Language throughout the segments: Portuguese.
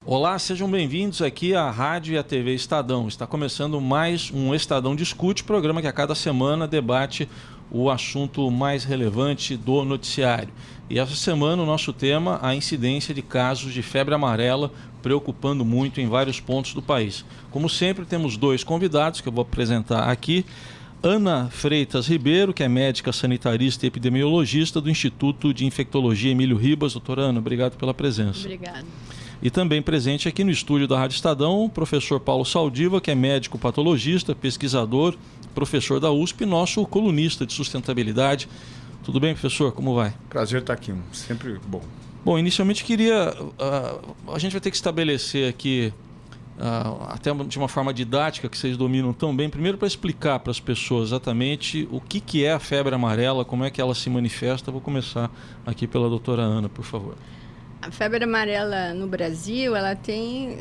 Olá, sejam bem-vindos aqui à Rádio e à TV Estadão. Está começando mais um Estadão Discute, programa que a cada semana debate o assunto mais relevante do noticiário. E essa semana o nosso tema, a incidência de casos de febre amarela, preocupando muito em vários pontos do país. Como sempre, temos dois convidados que eu vou apresentar aqui. Ana Freitas Ribeiro, que é médica sanitarista e epidemiologista do Instituto de Infectologia Emílio Ribas. Doutora Ana, obrigado pela presença. Obrigada. E também presente aqui no estúdio da Rádio Estadão, o professor Paulo Saldiva, que é médico patologista, pesquisador, professor da USP, nosso colunista de sustentabilidade. Tudo bem, professor? Como vai? Prazer estar aqui, sempre bom. Bom, inicialmente queria... a gente vai ter que estabelecer aqui, até de uma forma didática que vocês dominam tão bem, primeiro para explicar para as pessoas exatamente o que é a febre amarela, como é que ela se manifesta. Vou começar aqui pela doutora Ana, por favor. A febre amarela no Brasil, ela tem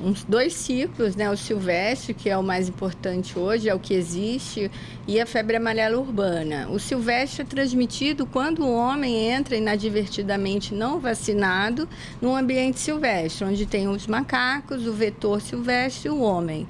uns dois ciclos, né? O silvestre, que é o mais importante hoje, é o que existe, e a febre amarela urbana. O silvestre é transmitido quando o homem entra inadvertidamente não vacinado num ambiente silvestre, onde tem os macacos, o vetor silvestre e o homem.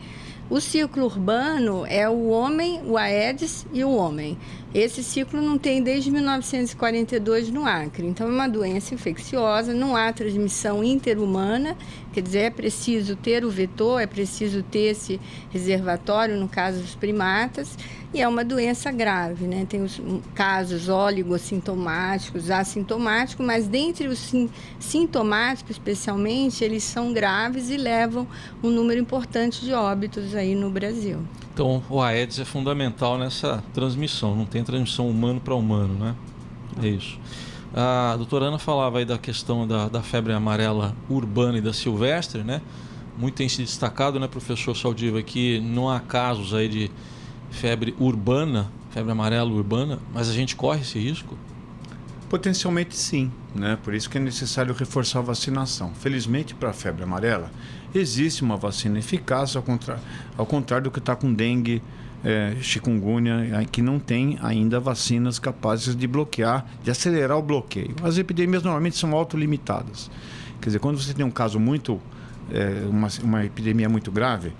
O ciclo urbano é o homem, o Aedes e o homem. Esse ciclo não tem desde 1942 no Acre. Então, é uma doença infecciosa, não há transmissão interhumana, quer dizer, é preciso ter o vetor, é preciso ter esse reservatório, no caso dos primatas, e é uma doença grave, né? Tem os casos oligossintomáticos, assintomáticos, mas dentre os sintomáticos, especialmente, eles são graves e levam um número importante de óbitos aí no Brasil. Então, o Aedes é fundamental nessa transmissão, não tem transmissão humano para humano, né? É isso. A doutora Ana falava aí da questão da febre amarela urbana e da silvestre, né? Muito tem se destacado, né, professor Saldiva, que não há casos aí de febre urbana, febre amarela urbana, mas a gente corre esse risco? Potencialmente sim, né? Por isso que é necessário reforçar a vacinação. Felizmente, para a febre amarela, existe uma vacina eficaz, ao contrário do que está com dengue, chikungunya, que não tem ainda vacinas capazes de bloquear, de acelerar o bloqueio. As epidemias normalmente são autolimitadas. Quer dizer, quando você tem um caso muito, uma epidemia muito grave,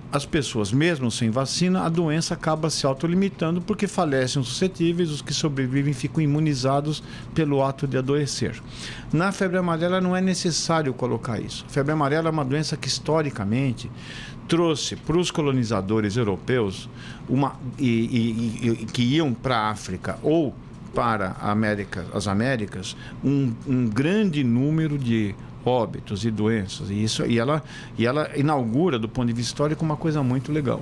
as pessoas, mesmo sem vacina, a doença acaba se autolimitando porque falecem os suscetíveis, os que sobrevivem ficam imunizados pelo ato de adoecer. Na febre amarela não é necessário colocar isso. A febre amarela é uma doença que historicamente trouxe para os colonizadores europeus que iam para a África ou para as Américas um grande número de óbitos e doenças, e ela inaugura, do ponto de vista histórico, uma coisa muito legal.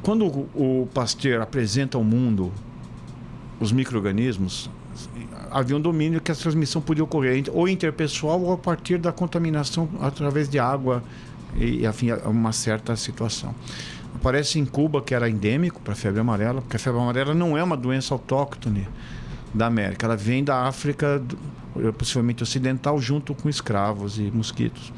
Quando o Pasteur apresenta ao mundo os micro-organismos, havia um domínio que a transmissão podia ocorrer ou interpessoal ou a partir da contaminação através de água e afim, uma certa situação. Aparece em Cuba, que era endêmico para a febre amarela, porque a febre amarela não é uma doença autóctone da América, ela vem da África, possivelmente ocidental, junto com escravos e mosquitos.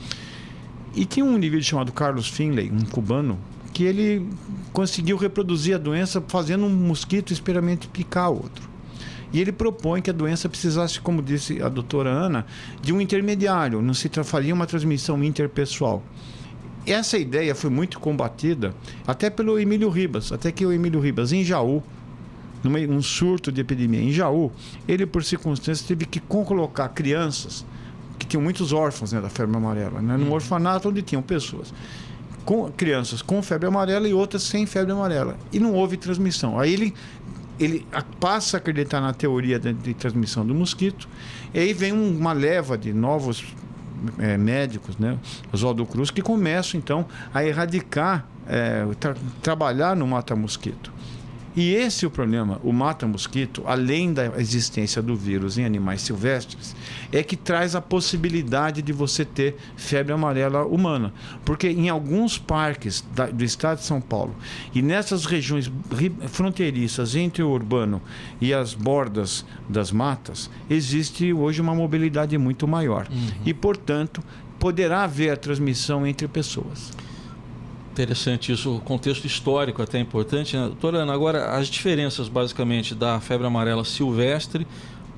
E tinha um indivíduo chamado Carlos Finlay, um cubano, que ele conseguiu reproduzir a doença fazendo um mosquito experimente picar outro. E ele propõe que a doença precisasse, como disse a doutora Ana, de um intermediário, não se faria uma transmissão interpessoal. Essa ideia foi muito combatida até pelo Emílio Ribas, até que o Emílio Ribas, em Jaú, num surto de epidemia em Jaú, ele, por circunstâncias, teve que colocar crianças, que tinham muitos órfãos, né, da febre amarela, né, num orfanato onde tinham pessoas, crianças com febre amarela e outras sem febre amarela. E não houve transmissão. Aí ele passa a acreditar na teoria de transmissão do mosquito, e aí vem uma leva de novos médicos, né, Oswaldo Cruz, que começam, então, a erradicar, trabalhar no mata-mosquito. E esse é o problema. O mata-mosquito, além da existência do vírus em animais silvestres, é que traz a possibilidade de você ter febre amarela humana. Porque em alguns parques do estado de São Paulo e nessas regiões fronteiriças entre o urbano e as bordas das matas, existe hoje uma mobilidade muito maior. E, portanto, poderá haver a transmissão entre pessoas. Interessante isso, o contexto histórico até é importante, né? Doutora Ana, agora as diferenças basicamente da febre amarela silvestre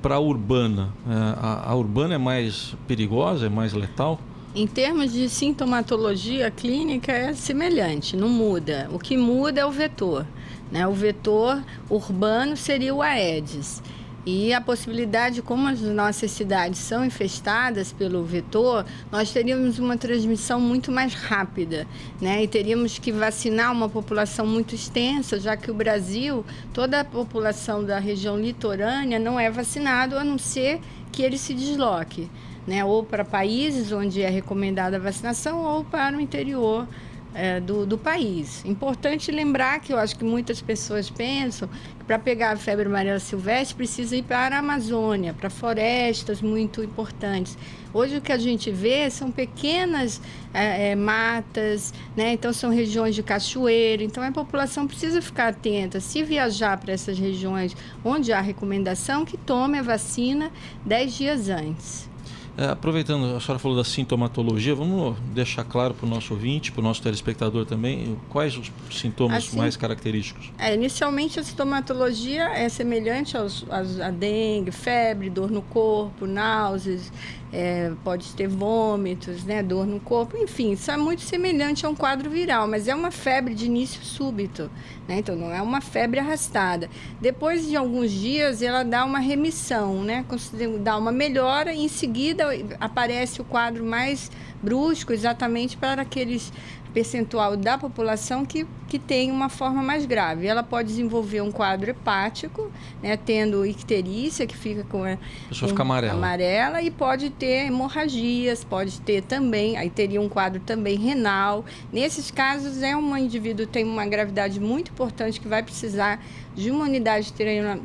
para a urbana. A urbana é mais perigosa, é mais letal? Em termos de sintomatologia clínica é semelhante, não muda. O que muda é o vetor, né? O vetor urbano seria o Aedes. E a possibilidade, como as nossas cidades são infestadas pelo vetor, nós teríamos uma transmissão muito mais rápida, né? E teríamos que vacinar uma população muito extensa, já que o Brasil, toda a população da região litorânea não é vacinada, a não ser que ele se desloque, né? Ou para países onde é recomendada a vacinação ou para o interior do país. Importante lembrar que eu acho que muitas pessoas pensam que para pegar a febre amarela silvestre precisa ir para a Amazônia, para florestas muito importantes. Hoje o que a gente vê são pequenas matas, né? Então são regiões de cachoeira, então a população precisa ficar atenta. Se viajar para essas regiões onde há recomendação, que tome a vacina 10 dias antes. Aproveitando, a senhora falou da sintomatologia, vamos deixar claro para o nosso ouvinte, para o nosso telespectador também, quais os sintomas mais característicos? Inicialmente a sintomatologia é semelhante à dengue, febre, dor no corpo, náuseas, pode ter vômitos, né, dor no corpo, enfim, isso é muito semelhante a um quadro viral, mas é uma febre de início súbito, né, então não é uma febre arrastada. Depois de alguns dias ela dá uma remissão, né, dá uma melhora e em seguida aparece o quadro mais brusco, exatamente para aqueles percentual da população que tem uma forma mais grave. Ela pode desenvolver um quadro hepático, né, tendo icterícia, que fica com a pessoa fica amarela, e pode ter hemorragias, pode ter também, aí teria um quadro também renal. Nesses casos, um indivíduo tem uma gravidade muito importante que vai precisar de uma unidade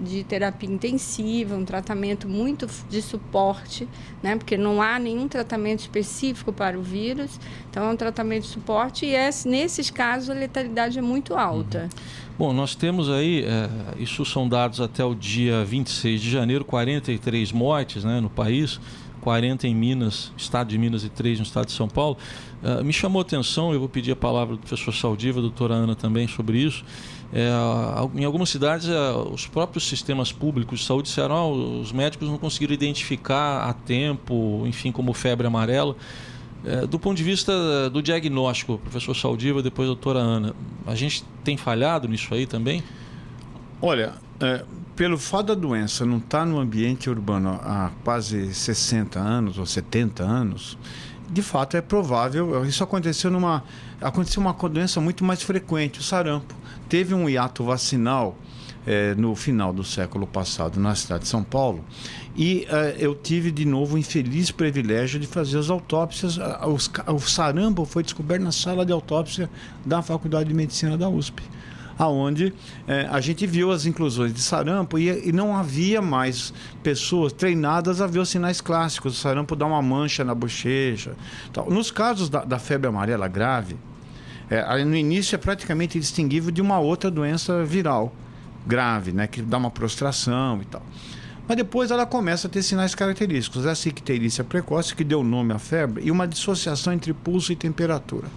de terapia intensiva, um tratamento muito de suporte, né, porque não há nenhum tratamento específico para o vírus, então é um tratamento de suporte e nesses casos a letalidade é muito alta. Bom, nós temos aí, isso são dados até o dia 26 de janeiro, 43 mortes, né, no país, 40 em Minas, estado de Minas e 3 no estado de São Paulo. Me chamou a atenção, eu vou pedir a palavra do professor Saldiva, a doutora Ana também sobre isso. Em algumas cidades, os próprios sistemas públicos de saúde disseram os médicos não conseguiram identificar a tempo, enfim, como febre amarela. Do ponto de vista do diagnóstico, professor Saldiva, depois a doutora Ana, a gente tem falhado nisso aí também? Olha, pelo fato da doença não estar no ambiente urbano há quase 60 anos ou 70 anos, de fato é provável, isso aconteceu uma doença muito mais frequente, o sarampo. Teve um hiato vacinal no final do século passado na cidade de São Paulo e eu tive de novo o infeliz privilégio de fazer as autópsias. O sarampo foi descoberto na sala de autópsia da Faculdade de Medicina da USP, aonde a gente viu as inclusões de sarampo e não havia mais pessoas treinadas a ver os sinais clássicos. O sarampo dá uma mancha na bochecha, tal. Nos casos da febre amarela grave, no início é praticamente distinguível de uma outra doença viral grave, né, que dá uma prostração e tal. Mas depois ela começa a ter sinais característicos, essa icterícia precoce que deu nome à febre e uma dissociação entre pulso e temperatura.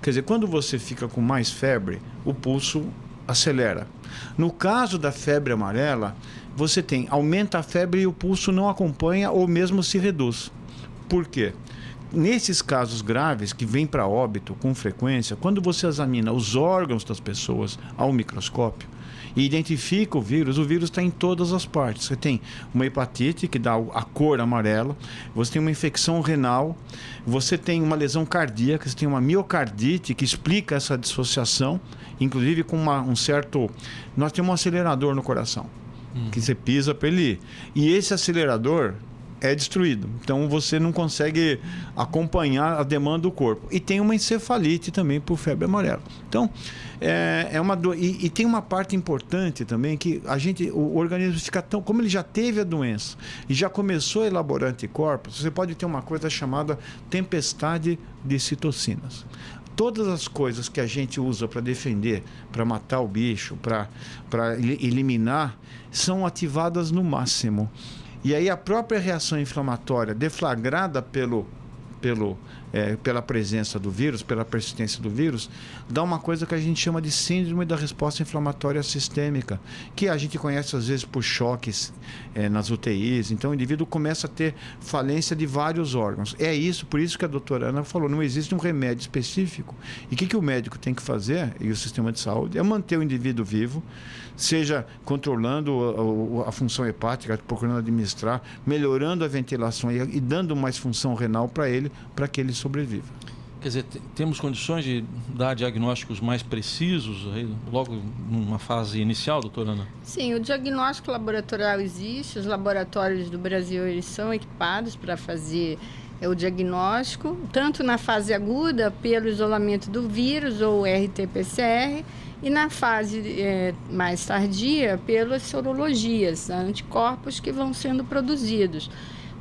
Quer dizer, quando você fica com mais febre, o pulso acelera. No caso da febre amarela, você aumenta a febre e o pulso não acompanha ou mesmo se reduz. Por quê? Nesses casos graves que vêm para óbito com frequência, quando você examina os órgãos das pessoas ao microscópio e identifica o vírus está em todas as partes. Você tem uma hepatite que dá a cor amarela, você tem uma infecção renal, você tem uma lesão cardíaca, você tem uma miocardite que explica essa dissociação, inclusive com nós temos um acelerador no coração, que você pisa para ele ir. E esse acelerador é destruído. Então você não consegue acompanhar a demanda do corpo. E tem uma encefalite também por febre amarela. Então, e tem uma parte importante também que o organismo fica como ele já teve a doença e já começou a elaborar anticorpos, você pode ter uma coisa chamada tempestade de citocinas. Todas as coisas que a gente usa para defender, para matar o bicho, para eliminar, são ativadas no máximo. E aí a própria reação inflamatória deflagrada pelo pela presença do vírus, pela persistência do vírus, dá uma coisa que a gente chama de síndrome da resposta inflamatória sistêmica, que a gente conhece às vezes por choques nas UTIs. Então o indivíduo começa a ter falência de vários órgãos. Por isso que a doutora Ana falou, não existe um remédio específico. E o que o médico tem que fazer, e o sistema de saúde, é manter o indivíduo vivo, seja controlando a função hepática, procurando administrar, melhorando a ventilação e dando mais função renal para ele, para que ele sobreviva. Quer dizer, temos condições de dar diagnósticos mais precisos logo numa fase inicial, doutora Ana? Sim, o diagnóstico laboratorial existe, os laboratórios do Brasil eles são equipados para fazer o diagnóstico, tanto na fase aguda, pelo isolamento do vírus, ou RT-PCR, e na fase mais tardia, pelas sorologias, anticorpos que vão sendo produzidos.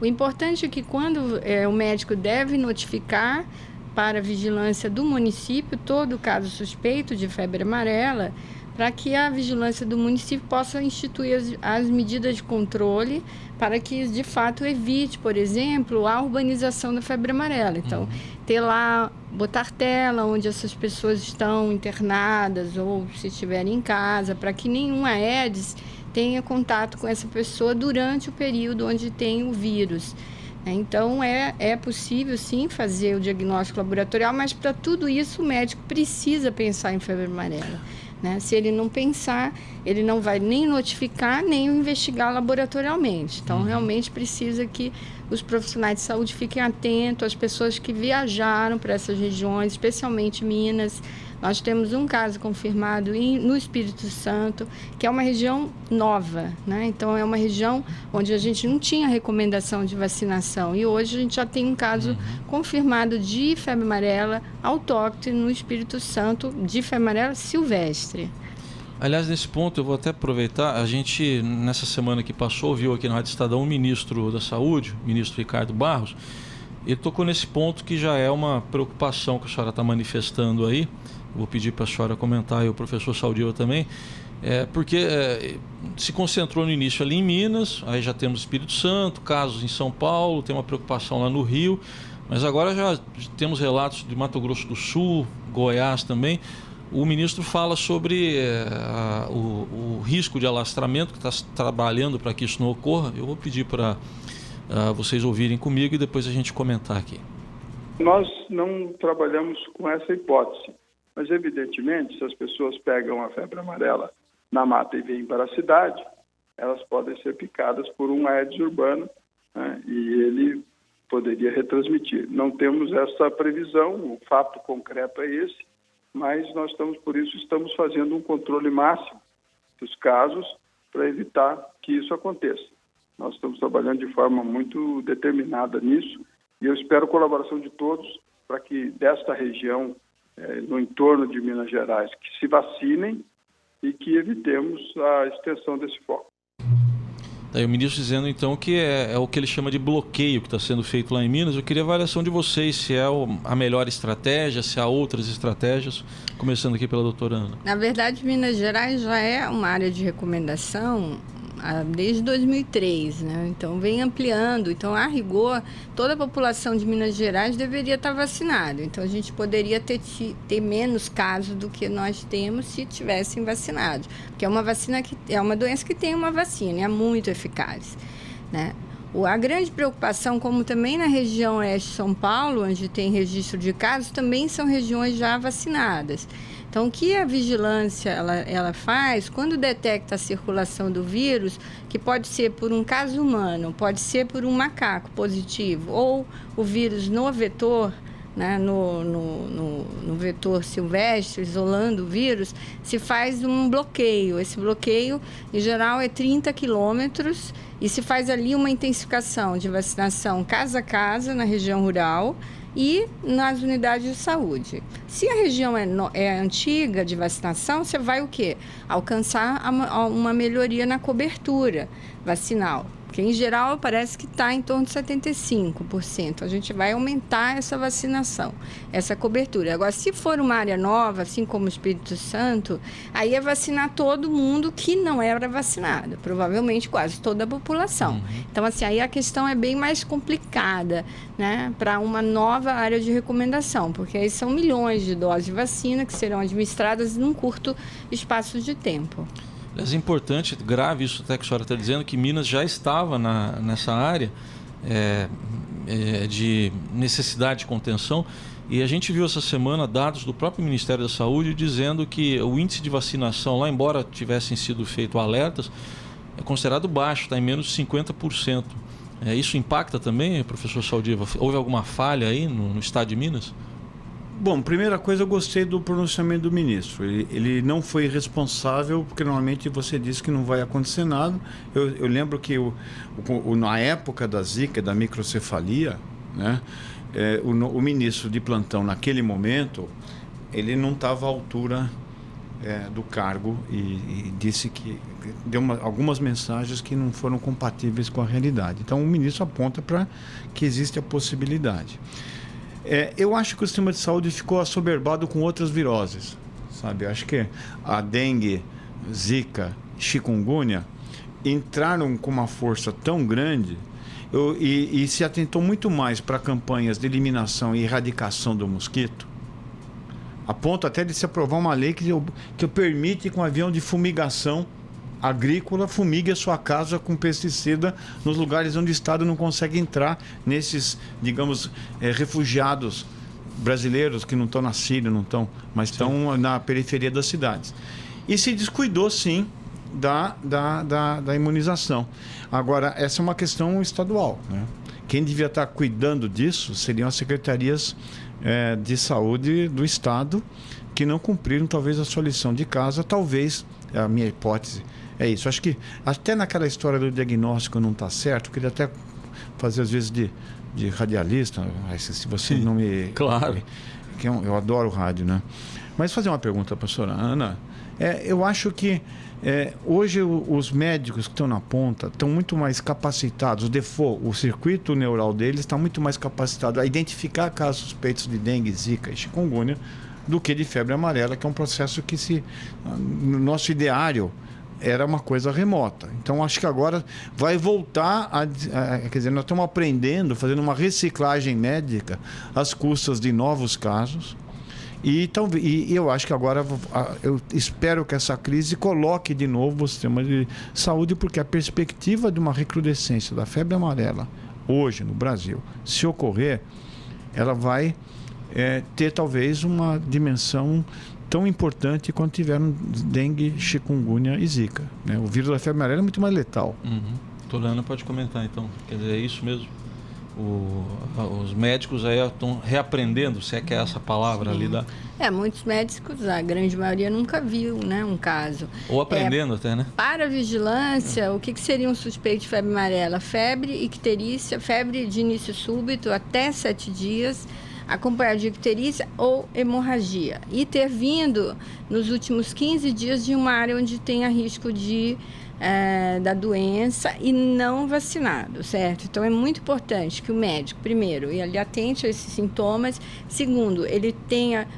O importante é que quando o médico deve notificar para a vigilância do município todo caso suspeito de febre amarela, para que a vigilância do município possa instituir as medidas de controle para que, de fato, evite, por exemplo, a urbanização da febre amarela. Então, botar tela onde essas pessoas estão internadas ou se estiverem em casa, para que nenhum Aedes tenha contato com essa pessoa durante o período onde tem o vírus. Então, é possível, sim, fazer o diagnóstico laboratorial, mas para tudo isso o médico precisa pensar em febre amarela. Se ele não pensar, ele não vai nem notificar, nem investigar laboratorialmente. Então, realmente precisa que os profissionais de saúde fiquem atentos às pessoas que viajaram para essas regiões, especialmente Minas. Nós temos um caso confirmado no Espírito Santo, que é uma região nova, Então, é uma região onde a gente não tinha recomendação de vacinação. E hoje a gente já tem um caso confirmado de febre amarela autóctone no Espírito Santo, de febre amarela silvestre. Aliás, nesse ponto eu vou até aproveitar, a gente nessa semana que passou viu aqui na Rádio Estadão o ministro da Saúde, o ministro Ricardo Barros, ele tocou nesse ponto que já é uma preocupação que a senhora está manifestando aí. Vou pedir para a senhora comentar e o professor Saldiva também, porque se concentrou no início ali em Minas, aí já temos Espírito Santo, casos em São Paulo, tem uma preocupação lá no Rio, mas agora já temos relatos de Mato Grosso do Sul, Goiás também. O ministro fala sobre o risco de alastramento, que está trabalhando para que isso não ocorra. Eu vou pedir para vocês ouvirem comigo e depois a gente comentar aqui. Nós não trabalhamos com essa hipótese, mas evidentemente se as pessoas pegam a febre amarela na mata e vêm para a cidade, elas podem ser picadas por um Aedes urbano, e ele poderia retransmitir. Não temos essa previsão, o fato concreto é esse, mas nós estamos fazendo um controle máximo dos casos para evitar que isso aconteça. Nós estamos trabalhando de forma muito determinada nisso e eu espero a colaboração de todos para que desta região, no entorno de Minas Gerais, que se vacinem e que evitemos a extensão desse foco. Daí o ministro dizendo então que é o que ele chama de bloqueio que está sendo feito lá em Minas. Eu queria a avaliação de vocês, se é a melhor estratégia, se há outras estratégias, começando aqui pela doutora Ana. Na verdade, Minas Gerais já é uma área de recomendação desde 2003, Então vem ampliando. Então, a rigor, toda a população de Minas Gerais deveria estar vacinada. Então a gente poderia ter menos casos do que nós temos se tivessem vacinados, porque é uma doença que tem uma vacina, é muito eficaz, A grande preocupação, como também na região oeste de São Paulo, onde tem registro de casos, também são regiões já vacinadas. Então, o que a vigilância ela faz, quando detecta a circulação do vírus, que pode ser por um caso humano, pode ser por um macaco positivo, ou o vírus no vetor, no vetor silvestre, isolando o vírus, se faz um bloqueio. Esse bloqueio, em geral, é 30 quilômetros e se faz ali uma intensificação de vacinação casa a casa na região rural e nas unidades de saúde. Se a região é antiga de vacinação, você vai o quê? Alcançar uma melhoria na cobertura vacinal. porque em geral parece que está em torno de 75%. A gente vai aumentar essa vacinação, essa cobertura. Agora, se for uma área nova, assim como o Espírito Santo, aí é vacinar todo mundo que não era vacinado, provavelmente quase toda a população. Então, assim, aí a questão é bem mais complicada, né, para uma nova área de recomendação, porque aí são milhões de doses de vacina que serão administradas num curto espaço de tempo. É importante, grave isso até que a senhora está dizendo, que Minas já estava nessa área de necessidade de contenção, e a gente viu essa semana dados do próprio Ministério da Saúde dizendo que o índice de vacinação lá, embora tivessem sido feitos alertas, é considerado baixo, está em menos de 50%. Isso impacta também, professor Saldiva? Houve alguma falha aí no estado de Minas? Bom, primeira coisa, eu gostei do pronunciamento do ministro. Ele não foi responsável, porque normalmente você diz que não vai acontecer nada. Eu lembro que na época da Zika, da microcefalia, né, o ministro de plantão, naquele momento, ele não estava à altura do cargo e disse que deu algumas mensagens que não foram compatíveis com a realidade. Então, o ministro aponta para que existe a possibilidade. Eu acho que o sistema de saúde ficou assoberbado com outras viroses, sabe? Eu acho que a dengue, zika, chikungunya entraram com uma força tão grande e se atentou muito mais para campanhas de eliminação e erradicação do mosquito, a ponto até de se aprovar uma lei que permite que um avião de fumigação agrícola fumigue a sua casa com pesticida nos lugares onde o Estado não consegue entrar, nesses, digamos, refugiados brasileiros que não estão na Síria, mas estão na periferia das cidades. E se descuidou, sim, da imunização. Agora, essa é uma questão estadual, né? Quem devia estar cuidando disso seriam as secretarias de saúde do Estado, que não cumpriram, talvez, a sua lição de casa. Talvez, a minha hipótese é isso. Acho que até naquela história do diagnóstico não está certo. Eu queria até fazer, às vezes, de radialista, se você não me... Claro. Eu adoro rádio, né? Mas fazer uma pergunta para a senhora Ana. Eu acho que hoje os médicos que estão na ponta estão muito mais capacitados, o circuito neural deles está muito mais capacitado a identificar casos suspeitos de dengue, zika e chikungunya do que de febre amarela, que é um processo que no nosso ideário era uma coisa remota. Então, acho que agora vai voltar quer dizer, nós estamos aprendendo, fazendo uma reciclagem médica às custas de novos casos. E eu acho que agora, eu espero que essa crise coloque de novo o sistema de saúde, porque a perspectiva de uma recrudescência da febre amarela hoje no Brasil, se ocorrer, ela vai ter talvez uma dimensão tão importante quanto tiveram dengue, chikungunya e zika, né? O vírus da febre amarela é muito mais letal. Torana pode comentar, então. Quer dizer, é isso mesmo? Os médicos aí estão reaprendendo, se é que é essa palavra ali da... Muitos médicos, a grande maioria nunca viu, né, um caso. Ou aprendendo até, né? Para a vigilância, o que seria um suspeito de febre amarela? Febre, icterícia, febre de início súbito até 7 dias, acompanhado de icterícia ou hemorragia. E ter vindo nos últimos 15 dias de uma área onde tenha risco da doença e não vacinado, certo? Então, é muito importante que o médico, primeiro, ele atente a esses sintomas. Segundo, ele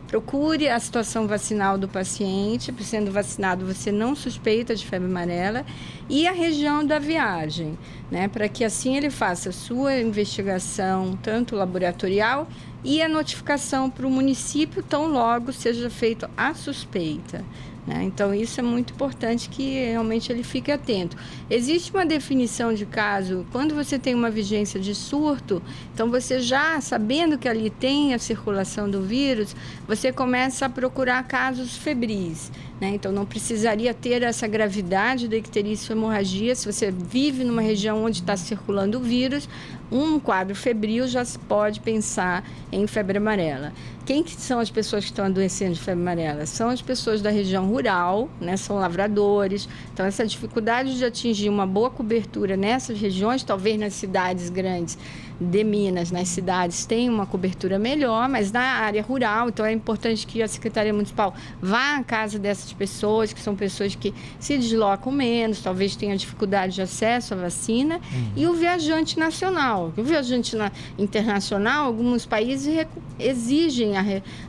procure a situação vacinal do paciente. Sendo vacinado, você não suspeita de febre amarela. E a região da viagem, né? Para que assim ele faça a sua investigação, tanto laboratorial, e a notificação para o município tão logo seja feita a suspeita. Então, isso é muito importante que realmente ele fique atento. Existe uma definição de caso, quando você tem uma vigência de surto, então você já, sabendo que ali tem a circulação do vírus, você começa a procurar casos febris, né? Então, não precisaria ter essa gravidade da icterícia ou hemorragia. Se você vive numa região onde está circulando o vírus, um quadro febril já se pode pensar em febre amarela. Quem que são as pessoas que estão adoecendo de febre amarela? São as pessoas da região rural, né? São lavradores. Então, essa dificuldade de atingir uma boa cobertura nessas regiões, talvez nas cidades grandes de Minas, nas cidades, tem uma cobertura melhor, mas na área rural, então é importante que a Secretaria Municipal vá à casa dessas dessas pessoas, que são pessoas que se deslocam menos, talvez tenham dificuldade de acesso à vacina, e o viajante nacional. O viajante internacional, alguns países exigem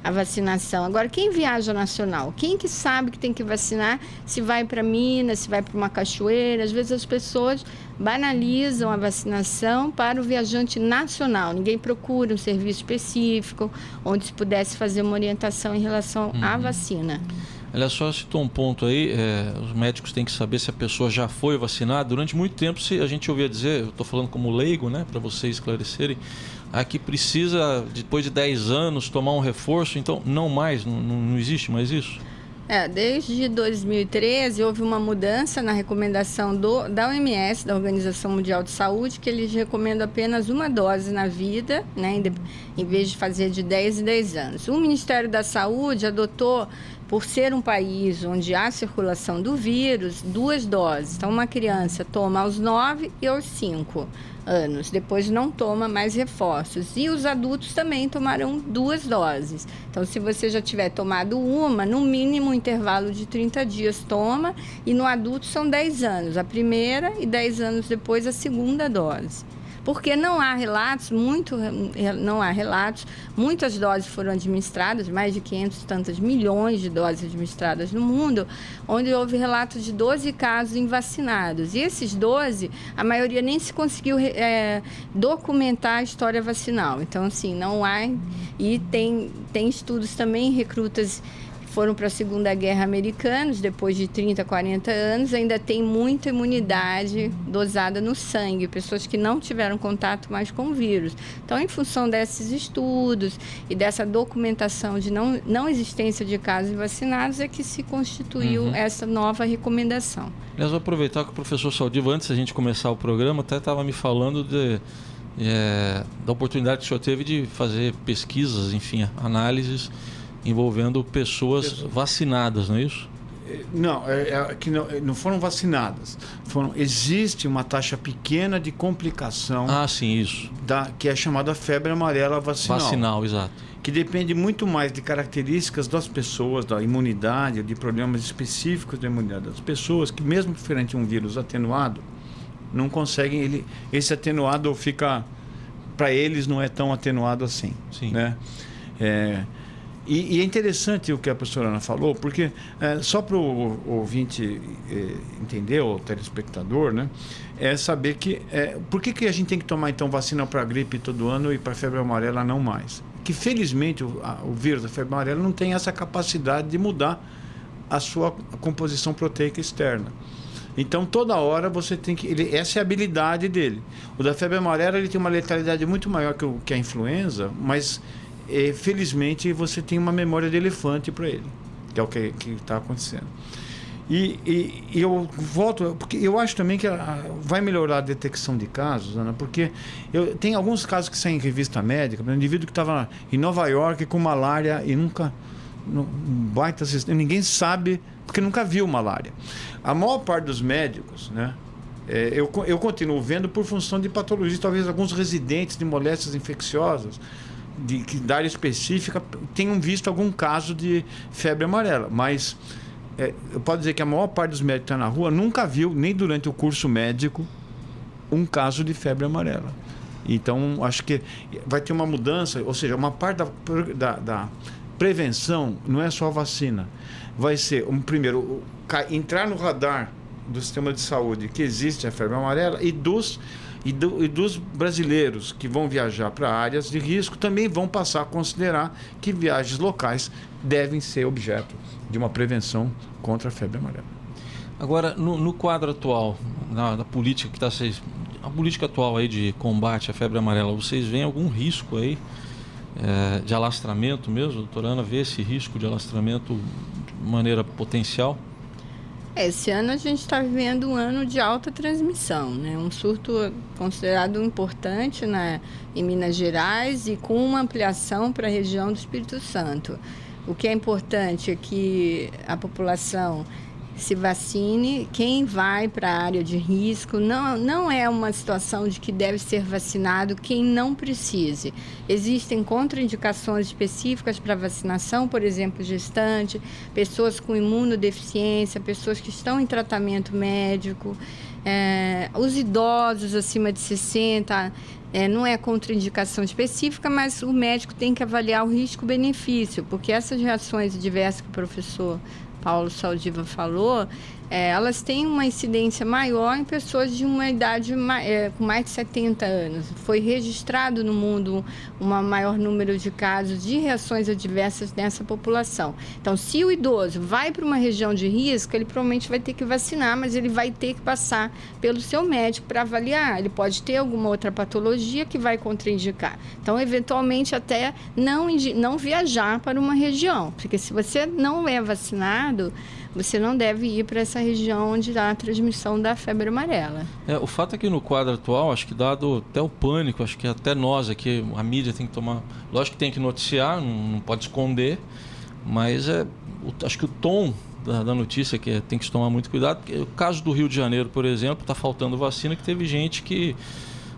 a vacinação. Agora, quem viaja nacional? Quem que sabe que tem que vacinar se vai para Minas, se vai para uma cachoeira? Às vezes as pessoas banalizam a vacinação para o viajante nacional. Ninguém procura um serviço específico onde se pudesse fazer uma orientação em relação à vacina. Aliás, só citou um ponto aí, os médicos têm que saber se a pessoa já foi vacinada. Durante muito tempo a gente ouvia dizer, eu estou falando como leigo, né, para vocês esclarecerem, que precisa, depois de 10 anos, tomar um reforço, então não existe mais isso? Desde 2013 houve uma mudança na recomendação da OMS, da Organização Mundial de Saúde, que eles recomendam apenas uma dose na vida, né, em vez de fazer de 10 em 10 anos. O Ministério da Saúde adotou, por ser um país onde há circulação do vírus, 2 doses. Então, uma criança toma aos 9 e aos 5 anos, depois não toma mais reforços. E os adultos também tomarão 2 doses. Então, se você já tiver tomado uma, no mínimo um intervalo de 30 dias toma, e no adulto são 10 anos, a primeira, e 10 anos depois a segunda dose. Porque não há relatos, muitas doses foram administradas, mais de 500 e tantas milhões de doses administradas no mundo, onde houve relatos de 12 casos em vacinados. E esses 12, a maioria nem se conseguiu documentar a história vacinal. Então, assim, não há... E tem estudos também, recrutas foram para a Segunda Guerra Americanos, depois de 30, 40 anos, ainda tem muita imunidade dosada no sangue, pessoas que não tiveram contato mais com o vírus. Então, em função desses estudos e dessa documentação de não existência de casos vacinados, é que se constituiu essa nova recomendação. Aliás, vou aproveitar que o professor Saldiva, antes da gente começar o programa, até estava me falando da oportunidade que o senhor teve de fazer pesquisas, enfim, análises envolvendo pessoas vacinadas, não é isso? Não, que não foram vacinadas. Existe uma taxa pequena de complicação. Sim, isso. Que é chamada febre amarela vacinal. Vacinal, exato. Que depende muito mais de características das pessoas, da imunidade, de problemas específicos da imunidade das pessoas, que mesmo frente a um vírus atenuado, não conseguem, esse atenuado fica, para eles não é tão atenuado assim. Sim. Né? E é interessante o que a professora Ana falou, porque só para o ouvinte entender, o telespectador, né, é saber que por que a gente tem que tomar então vacina para a gripe todo ano e para a febre amarela não mais? Que felizmente o vírus da febre amarela não tem essa capacidade de mudar a sua composição proteica externa. Então toda hora você tem que... essa é a habilidade dele. O da febre amarela ele tem uma letalidade muito maior que a influenza, mas... felizmente você tem uma memória de elefante para ele, que é o que está acontecendo. E eu volto, porque eu acho também que vai melhorar a detecção de casos, Ana, porque tem alguns casos que saem em revista médica, um indivíduo que estava em Nova York com malária e nunca, ninguém sabe, porque nunca viu malária. A maior parte dos médicos, né, eu continuo vendo por função de patologia, talvez alguns residentes de moléstias infecciosas, da área específica, tenham visto algum caso de febre amarela, mas eu posso dizer que a maior parte dos médicos que estão na rua nunca viu, nem durante o curso médico, um caso de febre amarela. Então, acho que vai ter uma mudança, ou seja, uma parte da prevenção não é só a vacina, vai ser, primeiro, entrar no radar do sistema de saúde que existe a febre amarela e dos brasileiros que vão viajar para áreas de risco também vão passar a considerar que viagens locais devem ser objeto de uma prevenção contra a febre amarela. Agora, no quadro atual, na política a política atual aí de combate à febre amarela, vocês veem algum risco aí de alastramento mesmo? A doutora Ana vê esse risco de alastramento de maneira potencial? Esse ano a gente está vivendo um ano de alta transmissão, né? Um surto considerado importante em Minas Gerais e com uma ampliação para a região do Espírito Santo. O que é importante é que a população se vacine quem vai para a área de risco. Não é uma situação de que deve ser vacinado quem não precise. Existem contraindicações específicas para vacinação, por exemplo, gestante, pessoas com imunodeficiência, pessoas que estão em tratamento médico, os idosos acima de 60, não é contraindicação específica, mas o médico tem que avaliar o risco-benefício, porque essas reações adversas que o professor Paulo Saldiva falou, elas têm uma incidência maior em pessoas de uma idade com mais de 70 anos. Foi registrado no mundo um maior número de casos de reações adversas nessa população. Então, se o idoso vai para uma região de risco, ele provavelmente vai ter que vacinar, mas ele vai ter que passar pelo seu médico para avaliar. Ele pode ter alguma outra patologia que vai contraindicar. Então, eventualmente, até não viajar para uma região, porque se você não é vacinado, você não deve ir para essa região onde há a transmissão da febre amarela. O fato é que no quadro atual, acho que dado até o pânico, acho que até nós aqui, a mídia tem que tomar... Lógico que tem que noticiar, não pode esconder, mas acho que o tom da notícia que tem que se tomar muito cuidado, porque o caso do Rio de Janeiro, por exemplo, está faltando vacina, que teve gente que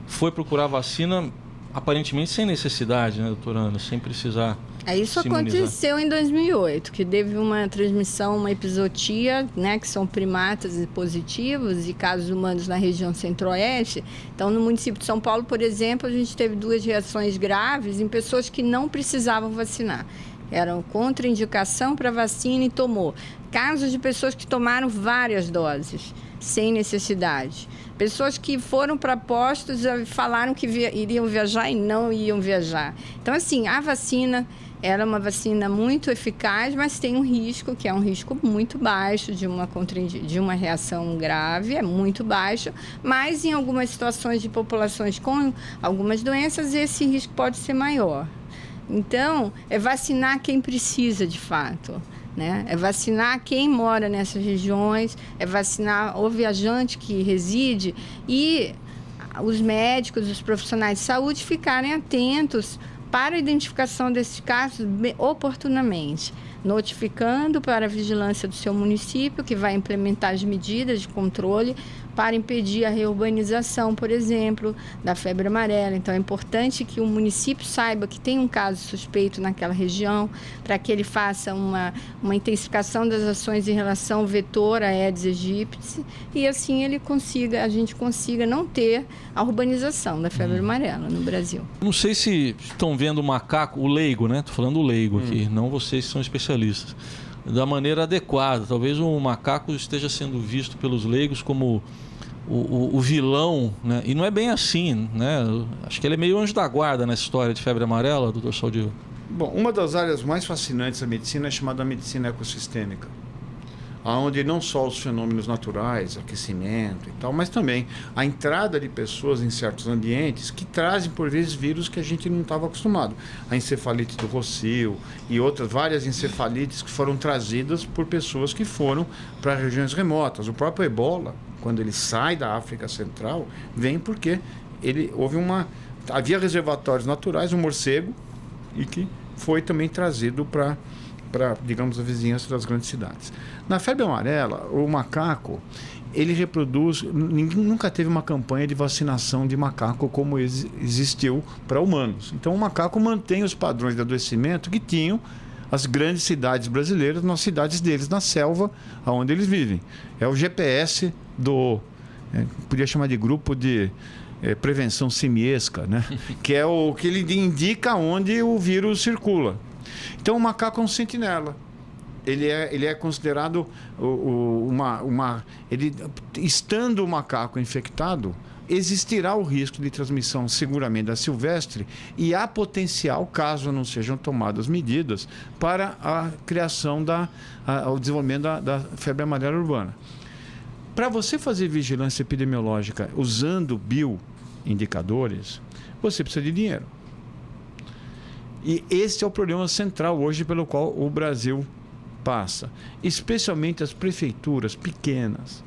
foi procurar vacina aparentemente sem necessidade, né, doutora Ana, sem precisar... Isso aconteceu em 2008, que teve uma transmissão, uma epizotia, né, que são primatas positivos e casos humanos na região centro-oeste. Então, no município de São Paulo, por exemplo, a gente teve 2 reações graves em pessoas que não precisavam vacinar. Eram contraindicação para vacina e tomou. Casos de pessoas que tomaram várias doses, sem necessidade. Pessoas que foram para postos e falaram que iriam viajar e não iam viajar. Então, assim, a vacina... Ela é uma vacina muito eficaz, mas tem um risco, que é um risco muito baixo de uma reação grave, é muito baixo, mas em algumas situações de populações com algumas doenças, esse risco pode ser maior. Então, é vacinar quem precisa de fato, né? É vacinar quem mora nessas regiões, é vacinar o viajante que reside e os médicos, os profissionais de saúde ficarem atentos para a identificação desses casos oportunamente, notificando para a vigilância do seu município, que vai implementar as medidas de controle para impedir a reurbanização, por exemplo, da febre amarela. Então, é importante que o município saiba que tem um caso suspeito naquela região, para que ele faça uma intensificação das ações em relação ao vetor Aedes aegypti, e assim a gente consiga não ter a urbanização da febre amarela no Brasil. Não sei se estão vendo o macaco, o leigo, né? Estou falando o leigo aqui, não vocês que são especialistas. Da maneira adequada. Talvez o macaco esteja sendo visto pelos leigos como o vilão, né? E não é bem assim, né? Acho que ele é meio anjo da guarda nessa história de febre amarela, doutor Saldiva. Bom, uma das áreas mais fascinantes da medicina é chamada medicina ecossistêmica, onde não só os fenômenos naturais, aquecimento e tal, mas também a entrada de pessoas em certos ambientes que trazem, por vezes, vírus que a gente não estava acostumado. A encefalite do Rossio e outras várias encefalites que foram trazidas por pessoas que foram para regiões remotas. O próprio Ebola, quando ele sai da África Central, vem porque havia reservatórios naturais, um morcego, e que foi também trazido para, digamos, a vizinhança das grandes cidades. Na febre amarela, o macaco, ele reproduz... Nunca teve uma campanha de vacinação de macaco como existiu para humanos. Então, o macaco mantém os padrões de adoecimento que tinham as grandes cidades brasileiras, nas cidades deles, na selva, onde eles vivem. É o GPS podia chamar de grupo de prevenção simiesca, né? Que é o que ele indica onde o vírus circula. Então, o macaco é um sentinela. Ele é considerado estando o macaco infectado, existirá o risco de transmissão seguramente da silvestre e há potencial, caso não sejam tomadas medidas, para a criação o desenvolvimento da febre amarela urbana. Para você fazer vigilância epidemiológica usando bioindicadores, você precisa de dinheiro. E esse é o problema central hoje pelo qual o Brasil passa, especialmente as prefeituras pequenas,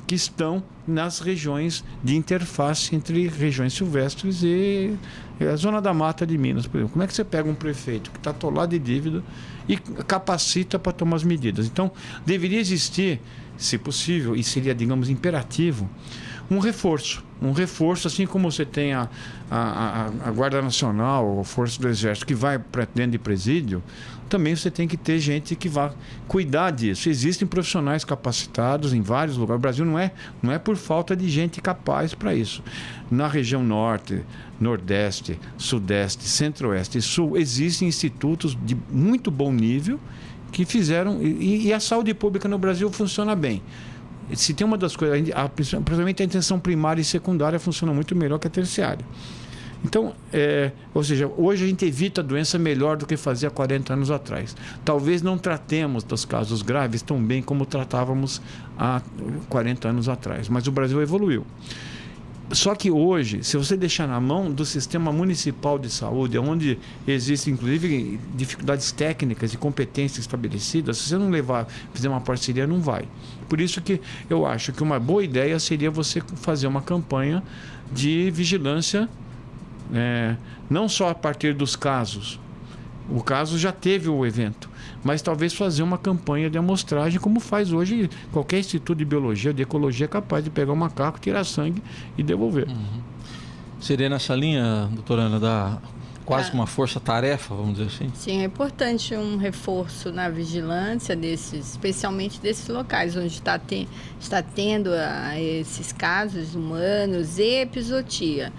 que estão nas regiões de interface entre regiões silvestres e a zona da mata de Minas, por exemplo. Como é que você pega um prefeito que está atolado de dívida e capacita para tomar as medidas? Então, deveria existir, se possível, e seria, digamos, imperativo, um reforço, assim como você tem a Guarda Nacional, a Força do Exército, que vai para dentro de presídio, também você tem que ter gente que vá cuidar disso. Existem profissionais capacitados em vários lugares. O Brasil não é por falta de gente capaz para isso. Na região norte, nordeste, sudeste, centro-oeste e sul, existem institutos de muito bom nível que fizeram... E a saúde pública no Brasil funciona bem. Se tem uma das coisas, principalmente a atenção primária e secundária funciona muito melhor que a terciária. Então, ou seja, hoje a gente evita a doença melhor do que fazia 40 anos atrás. Talvez não tratemos dos casos graves tão bem como tratávamos há 40 anos atrás, mas o Brasil evoluiu. Só que hoje, se você deixar na mão do sistema municipal de saúde, onde existem inclusive dificuldades técnicas e competências estabelecidas, se você não fizer uma parceria, não vai. Por isso que eu acho que uma boa ideia seria você fazer uma campanha de vigilância, não só a partir dos casos. O caso já teve o evento, mas talvez fazer uma campanha de amostragem, como faz hoje qualquer instituto de biologia, de ecologia, é capaz de pegar um macaco, tirar sangue e devolver. Seria nessa linha, doutora Ana, da quase uma força-tarefa, vamos dizer assim? Sim, é importante um reforço na vigilância especialmente desses locais onde está tendo esses casos humanos e epizotia.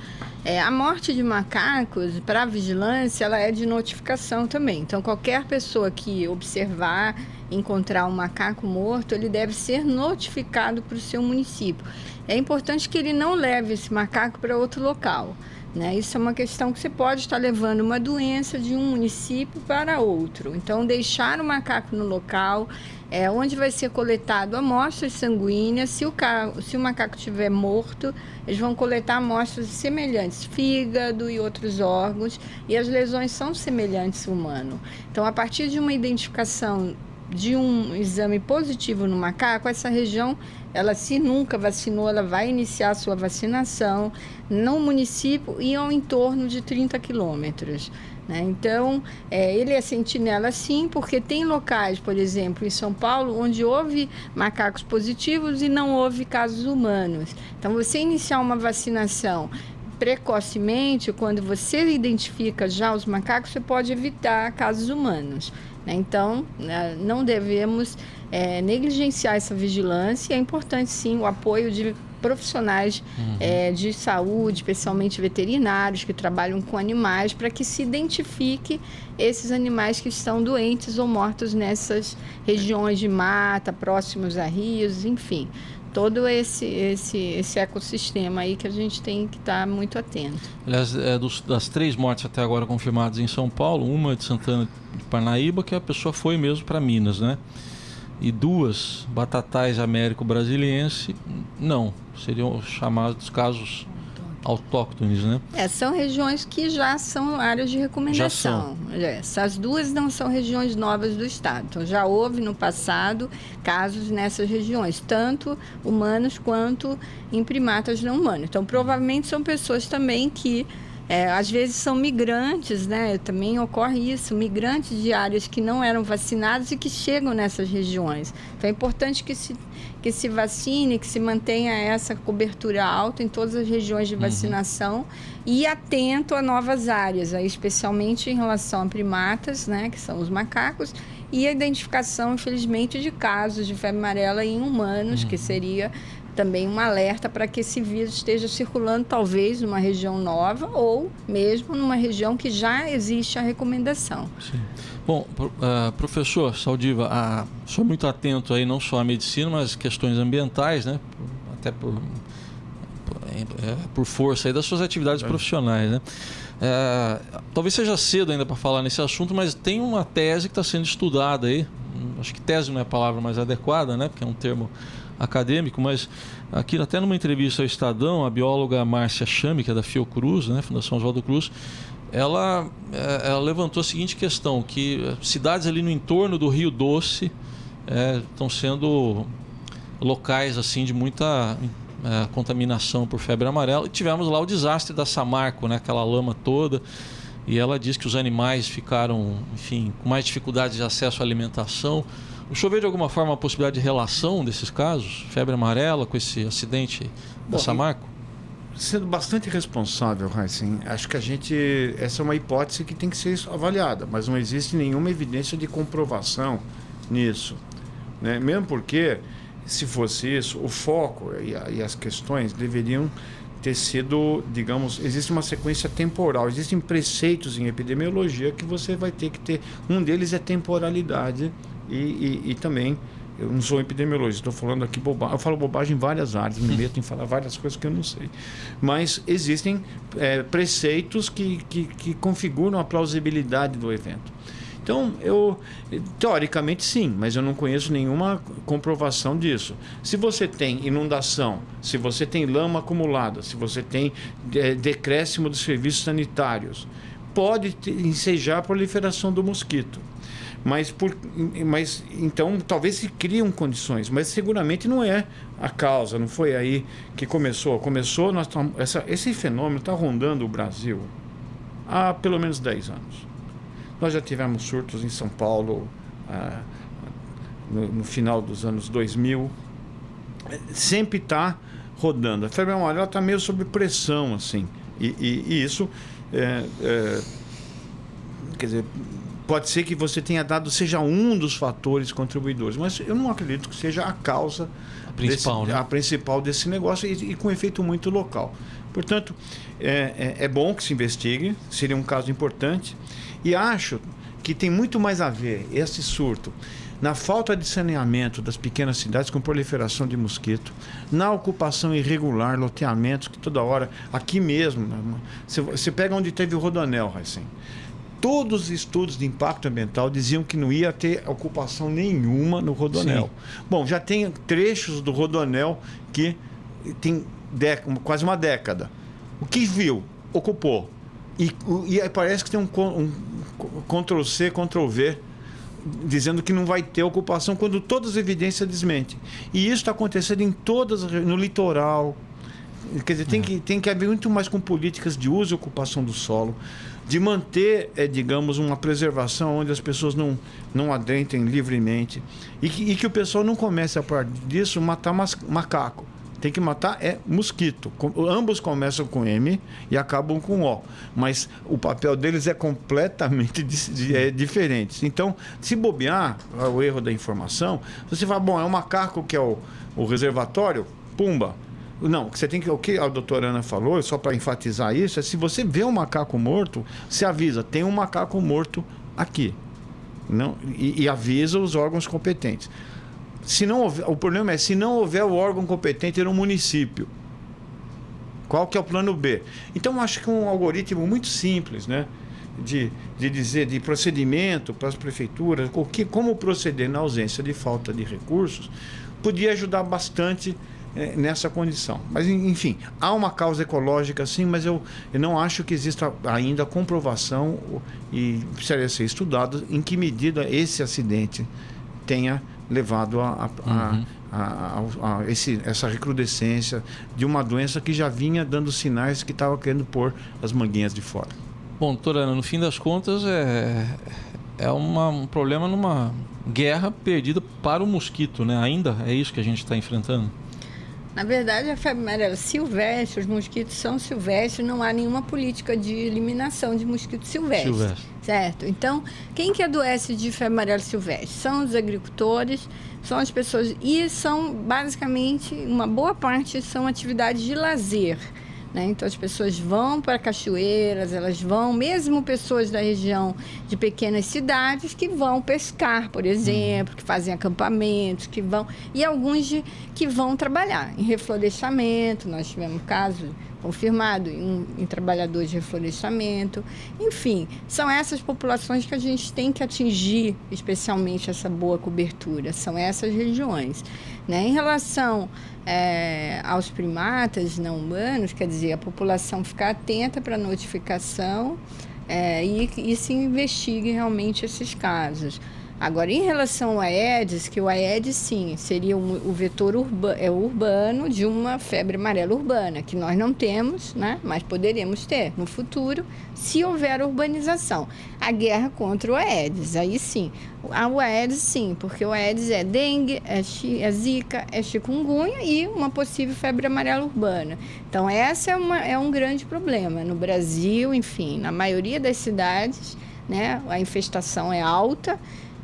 A morte de macacos, para a vigilância, ela é de notificação também. Então, qualquer pessoa que observar, encontrar um macaco morto, ele deve ser notificado para o seu município. É importante que ele não leve esse macaco para outro local, né? Isso é uma questão que você pode estar levando uma doença de um município para outro. Então, deixar o macaco no local onde vai ser coletado amostras sanguíneas. Se o macaco estiver morto, eles vão coletar amostras semelhantes, fígado e outros órgãos, e as lesões são semelhantes ao humano. Então, a partir de uma identificação de um exame positivo no macaco, essa região, ela, se nunca vacinou, ela vai iniciar a sua vacinação no município e ao entorno de 30 quilômetros. Então, ele é sentinela sim, porque tem locais, por exemplo, em São Paulo, onde houve macacos positivos e não houve casos humanos. Então, você iniciar uma vacinação precocemente, quando você identifica já os macacos, você pode evitar casos humanos. Então, não devemos negligenciar essa vigilância. É importante, sim, o apoio de profissionais de saúde, especialmente veterinários que trabalham com animais, para que se identifique esses animais que estão doentes ou mortos nessas regiões de mata, próximos a rios, enfim. Todo esse ecossistema aí que a gente tem que estar muito atento. Aliás, das 3 mortes até agora confirmadas em São Paulo, uma de Santana de Parnaíba, que a pessoa foi mesmo para Minas, né? E 2, Batatais Américo-Brasiliense, não. Seriam chamados casos autóctones, né? São regiões que já são áreas de recomendação. Essas 2 não são regiões novas do estado. Então, já houve no passado casos nessas regiões, tanto humanos quanto em primatas não humanos. Então, provavelmente são pessoas também que às vezes são migrantes, né? Também ocorre isso, migrantes de áreas que não eram vacinadas e que chegam nessas regiões. Então é importante que se vacine, que se mantenha essa cobertura alta em todas as regiões de vacinação e atento a novas áreas, aí, especialmente em relação a primatas, né? Que são os macacos, e a identificação, infelizmente, de casos de febre amarela em humanos, que seria também um alerta para que esse vírus esteja circulando talvez numa região nova ou mesmo numa região que já existe a recomendação. Sim. Bom, professor Saldiva, sou muito atento aí não só à medicina, mas questões ambientais, né? Até por força aí das suas atividades profissionais, né? Talvez seja cedo ainda para falar nesse assunto, mas tem uma tese que está sendo estudada aí. Acho que tese não é a palavra mais adequada, né? Porque é um termo acadêmico, mas aqui até numa entrevista ao Estadão, a bióloga Márcia Chame, que é da Fiocruz, né, Fundação Oswaldo Cruz, ela levantou a seguinte questão, que cidades ali no entorno do Rio Doce estão sendo locais assim de muita contaminação por febre amarela. E tivemos lá o desastre da Samarco, né? Aquela lama toda. E ela diz que os animais ficaram, enfim, com mais dificuldades de acesso à alimentação. O senhor vê de alguma forma a possibilidade de relação desses casos? Febre amarela com esse acidente da Samarco? Sendo bastante responsável, Heisen, acho que essa é uma hipótese que tem que ser avaliada, mas não existe nenhuma evidência de comprovação nisso, né? Mesmo porque, se fosse isso, o foco e as questões deveriam ter sido, digamos, existe uma sequência temporal, existem preceitos em epidemiologia que você vai ter que ter. Um deles é temporalidade e também, eu não sou epidemiologista, estou falando aqui bobagem, eu falo bobagem em várias áreas, me meto em falar várias coisas que eu não sei, mas existem preceitos que configuram a plausibilidade do evento. Então, teoricamente sim, mas eu não conheço nenhuma comprovação disso. Se você tem inundação, se você tem lama acumulada, se você tem decréscimo dos serviços sanitários, pode ensejar a proliferação do mosquito. Mas então talvez se criam condições, mas seguramente não é a causa, não foi aí que começou. Esse fenômeno está rondando o Brasil há pelo menos 10 anos. Nós já tivemos surtos em São Paulo no final dos anos 2000. Sempre está rodando. A febre amarela está meio sob pressão, assim. E isso, quer dizer, pode ser que você tenha dado, seja um dos fatores contribuidores, mas eu não acredito que seja a causa a principal desse negócio e com efeito muito local. Portanto, é bom que se investigue, seria um caso importante. E acho que tem muito mais a ver esse surto na falta de saneamento das pequenas cidades com proliferação de mosquito, na ocupação irregular, loteamentos que toda hora, aqui mesmo, você pega onde teve o Rodoanel, assim, todos os estudos de impacto ambiental diziam que não ia ter ocupação nenhuma no Rodoanel. Sim. Bom, já tem trechos do Rodoanel que tem quase uma década. O que viu? Ocupou. E parece que tem um Ctrl-C, Ctrl-V, dizendo que não vai ter ocupação, quando todas as evidências desmentem. E isso está acontecendo no litoral. Quer dizer, tem que haver muito mais com políticas de uso e ocupação do solo, de manter, digamos, uma preservação onde as pessoas não adentrem livremente. E que o pessoal não comece, a partir disso, matar macaco. Tem que matar mosquito. Ambos começam com M e acabam com O. Mas o papel deles é completamente diferente. Então, se bobear o erro da informação, você fala, bom, é o macaco que é o reservatório, pumba. Não, você tem que, o que a doutora Ana falou, só para enfatizar isso, é se você vê um macaco morto, você avisa, tem um macaco morto aqui. Não, e avisa os órgãos competentes. Se não houver, o problema é, se não houver o órgão competente no município, qual que é o plano B? Então, acho que um algoritmo muito simples, né? De dizer, de procedimento para as prefeituras, como proceder na ausência de falta de recursos, podia ajudar bastante nessa condição. Mas, enfim, há uma causa ecológica, sim, mas eu não acho que exista ainda comprovação e precisaria ser estudado em que medida esse acidente tenha levado essa recrudescência de uma doença que já vinha dando sinais que estava querendo pôr as manguinhas de fora. Bom, doutora Ana, no fim das contas é um problema numa guerra perdida para o mosquito, né? Ainda é isso que a gente está enfrentando? Na verdade, a febre amarela silvestre, os mosquitos são silvestres, não há nenhuma política de eliminação de mosquitos silvestres. Certo? Então, quem que adoece de febre amarela silvestre? São os agricultores, são as pessoas, e são basicamente, uma boa parte são atividades de lazer. Né? Então, as pessoas vão para cachoeiras, elas vão, mesmo pessoas da região de pequenas cidades, que vão pescar, por exemplo, que fazem acampamentos, que vão, e alguns que vão trabalhar em reflorestamento. Nós tivemos caso confirmado em trabalhadores de reflorestamento. Enfim, são essas populações que a gente tem que atingir, especialmente essa boa cobertura, são essas regiões. Né? Em relação aos primatas não humanos, quer dizer, a população ficar atenta para a notificação e se investigue realmente esses casos. Agora, em relação ao Aedes, que o Aedes, sim, seria o vetor urbano de uma febre amarela urbana, que nós não temos, né? Mas poderemos ter no futuro, se houver urbanização. A guerra contra o Aedes, aí sim. O Aedes, sim, porque o Aedes é dengue, é zika, é chikungunya e uma possível febre amarela urbana. Então, essa é um grande problema. No Brasil, enfim, na maioria das cidades, né, a infestação é alta.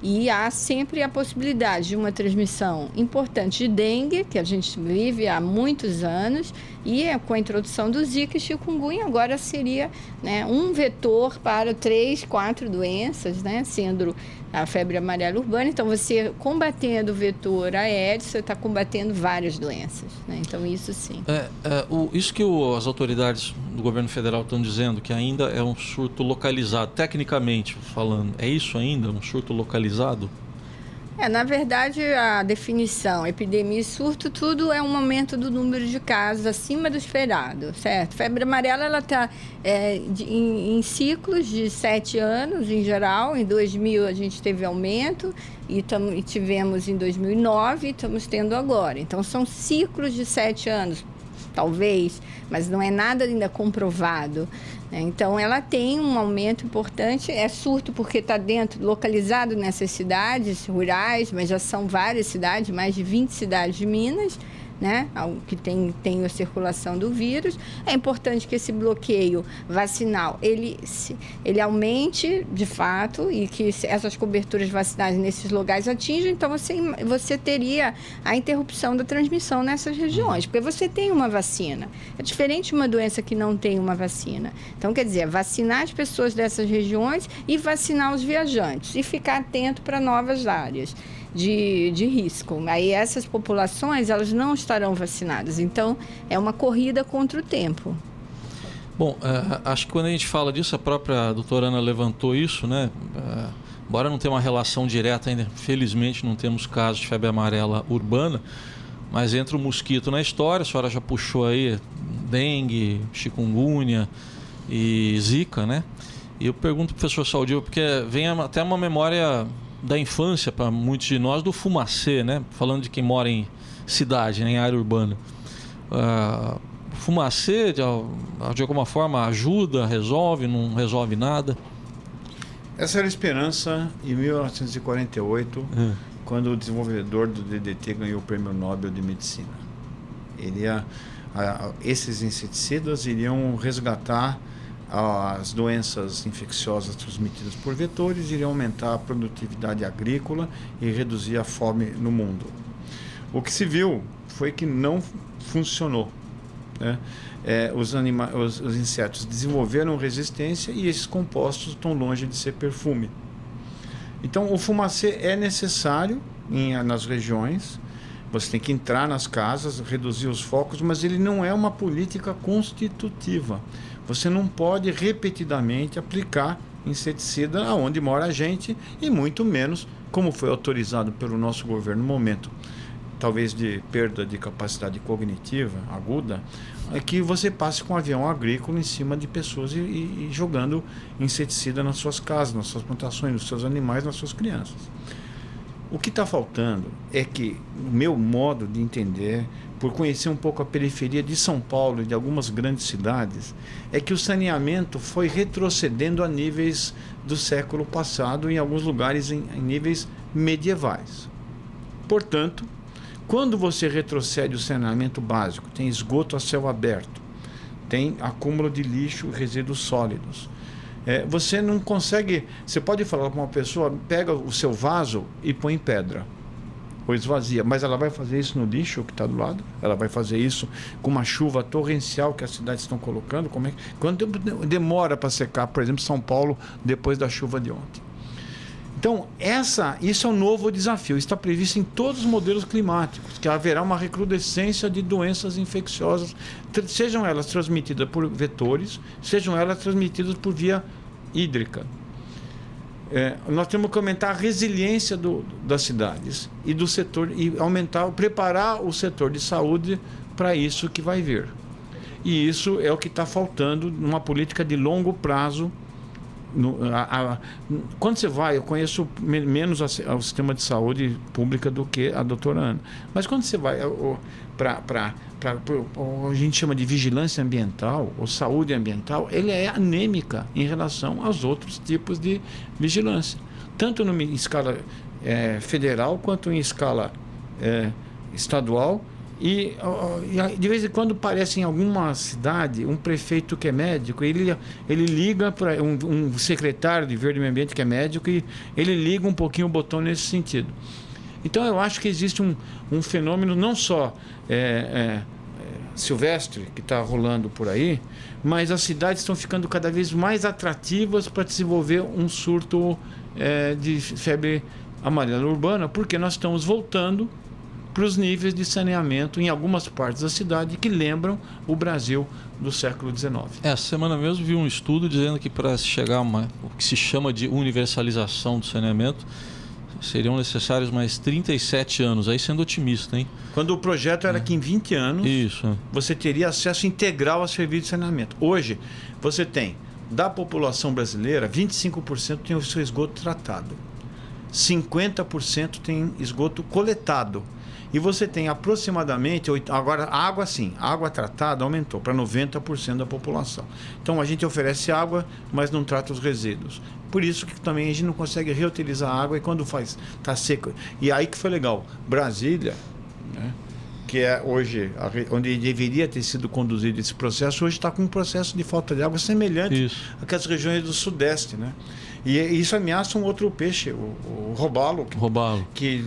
E há sempre a possibilidade de uma transmissão importante de dengue, que a gente vive há muitos anos, e com a introdução do Zika e chikungunya, agora seria, né, um vetor para 3, 4 doenças, né, sendo a febre amarela urbana. Então, você combatendo o vetor Aedes, você está combatendo várias doenças, né? Então, isso sim. Isso que as autoridades do governo federal estão dizendo, que ainda é um surto localizado, tecnicamente falando, é isso ainda, um surto localizado? Na verdade, a definição, epidemia e surto, tudo é um aumento do número de casos acima do esperado, certo? Febre amarela, ela está em ciclos de 7 anos, em geral. Em 2000, a gente teve aumento e tivemos em 2009 e estamos tendo agora. Então, são ciclos de 7 anos, talvez, mas não é nada ainda comprovado. Então, ela tem um aumento importante, é surto porque está localizado nessas cidades rurais, mas já são várias cidades, mais de 20 cidades de Minas, né, que tem a circulação do vírus. É importante que esse bloqueio vacinal ele aumente de fato e que essas coberturas vacinais nesses lugares atinjam. Então você teria a interrupção da transmissão nessas regiões, porque você tem uma vacina. É diferente de uma doença que não tem uma vacina. Então, quer dizer, vacinar as pessoas dessas regiões e vacinar os viajantes e ficar atento para novas áreas de risco. Aí essas populações, elas não estarão vacinadas. Então, é uma corrida contra o tempo. Bom, acho que quando a gente fala disso, a própria doutora Ana levantou isso, né? Embora não tenha uma relação direta ainda, felizmente não temos casos de febre amarela urbana, mas entra o mosquito na história, a senhora já puxou aí dengue, chikungunya e zika, né? E eu pergunto para o professor Saldívar, porque vem até uma memória da infância para muitos de nós do fumacê, né? Falando de quem mora em cidade, né? Em área urbana. Fumacê, de alguma forma, ajuda, resolve, não resolve nada? Essa era a esperança em 1948, quando o desenvolvedor do DDT ganhou o Prêmio Nobel de Medicina. Esses inseticidas iriam resgatar as doenças infecciosas transmitidas por vetores, iriam aumentar a produtividade agrícola e reduzir a fome no mundo. O que se viu foi que não funcionou, né? Os insetos desenvolveram resistência e esses compostos estão longe de ser perfume. Então, o fumacê é necessário nas regiões. Você tem que entrar nas casas, reduzir os focos, mas ele não é uma política constitutiva. Você não pode repetidamente aplicar inseticida aonde mora a gente, e muito menos, como foi autorizado pelo nosso governo no momento, talvez de perda de capacidade cognitiva aguda, é que você passe com um avião agrícola em cima de pessoas e jogando inseticida nas suas casas, nas suas plantações, nos seus animais, nas suas crianças. O que está faltando é que, o meu modo de entender, por conhecer um pouco a periferia de São Paulo e de algumas grandes cidades, é que o saneamento foi retrocedendo a níveis do século passado, em alguns lugares em níveis medievais. Portanto, quando você retrocede o saneamento básico, tem esgoto a céu aberto, tem acúmulo de lixo e resíduos sólidos, você não consegue. Você pode falar com uma pessoa, pega o seu vaso e põe em pedra, ou esvazia, mas ela vai fazer isso no lixo que está do lado? Ela vai fazer isso com uma chuva torrencial que as cidades estão colocando? Quanto tempo demora para secar, por exemplo, São Paulo, depois da chuva de ontem? Então, isso é um novo desafio. Está previsto em todos os modelos climáticos, que haverá uma recrudescência de doenças infecciosas, sejam elas transmitidas por vetores, sejam elas transmitidas por via hídrica. Nós temos que aumentar a resiliência das cidades e do setor, e preparar o setor de saúde para isso que vai vir. E isso é o que está faltando numa política de longo prazo Quando você vai, eu conheço menos o sistema de saúde pública do que a doutora Ana, mas quando você vai para a gente chama de vigilância ambiental ou saúde ambiental, ele é anêmica em relação aos outros tipos de vigilância, tanto em escala federal quanto em escala estadual. E de vez em quando parece em alguma cidade um prefeito que é médico, ele liga para um secretário de Verde Meio Ambiente que é médico e ele liga um pouquinho o botão nesse sentido. Então eu acho que existe um fenômeno não só silvestre que está rolando por aí, mas as cidades estão ficando cada vez mais atrativas para desenvolver um surto de febre amarela urbana, porque nós estamos voltando para os níveis de saneamento em algumas partes da cidade que lembram o Brasil do século XIX. Essa semana mesmo vi um estudo dizendo que para chegar a o que se chama de universalização do saneamento, seriam necessários mais 37 anos, aí sendo otimista, hein? Quando o projeto era que em 20 anos você teria acesso integral a serviço de saneamento. Hoje, você tem, da população brasileira, 25% tem o seu esgoto tratado, 50% tem esgoto coletado. E você tem aproximadamente, agora a água sim, a água tratada aumentou para 90% da população. Então a gente oferece água, mas não trata os resíduos. Por isso que também a gente não consegue reutilizar a água e quando está seco. E aí que foi legal, Brasília, né, que é hoje onde deveria ter sido conduzido esse processo, hoje está com um processo de falta de água semelhante àquelas regiões do Sudeste, né? E isso ameaça um outro peixe, o robalo, que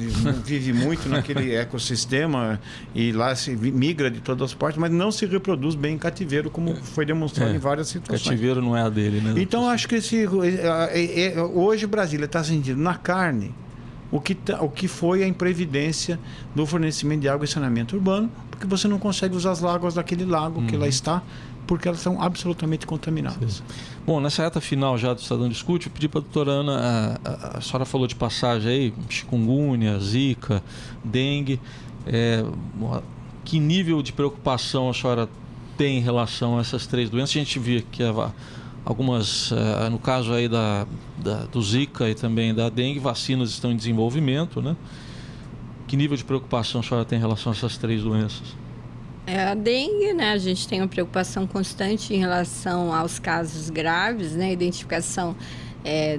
vive muito naquele ecossistema e lá se migra de todas as partes, mas não se reproduz bem em cativeiro, como foi demonstrado em várias situações. Cativeiro não é a dele, né? Então, acho que hoje Brasília está sentindo na carne o que foi a imprevidência do fornecimento de água e saneamento urbano, porque você não consegue usar as águas daquele lago que lá está, porque elas são absolutamente contaminadas. Sim. Bom, nessa reta final já do Estadão Discute, eu pedi para a doutora Ana, a senhora falou de passagem aí, chikungunya, zika, dengue, que nível de preocupação a senhora tem em relação a essas três doenças? A gente vê que algumas, no caso aí do zika e também da dengue, vacinas estão em desenvolvimento, né? Que nível de preocupação a senhora tem em relação a essas três doenças? A dengue, né, a gente tem uma preocupação constante em relação aos casos graves, né, identificação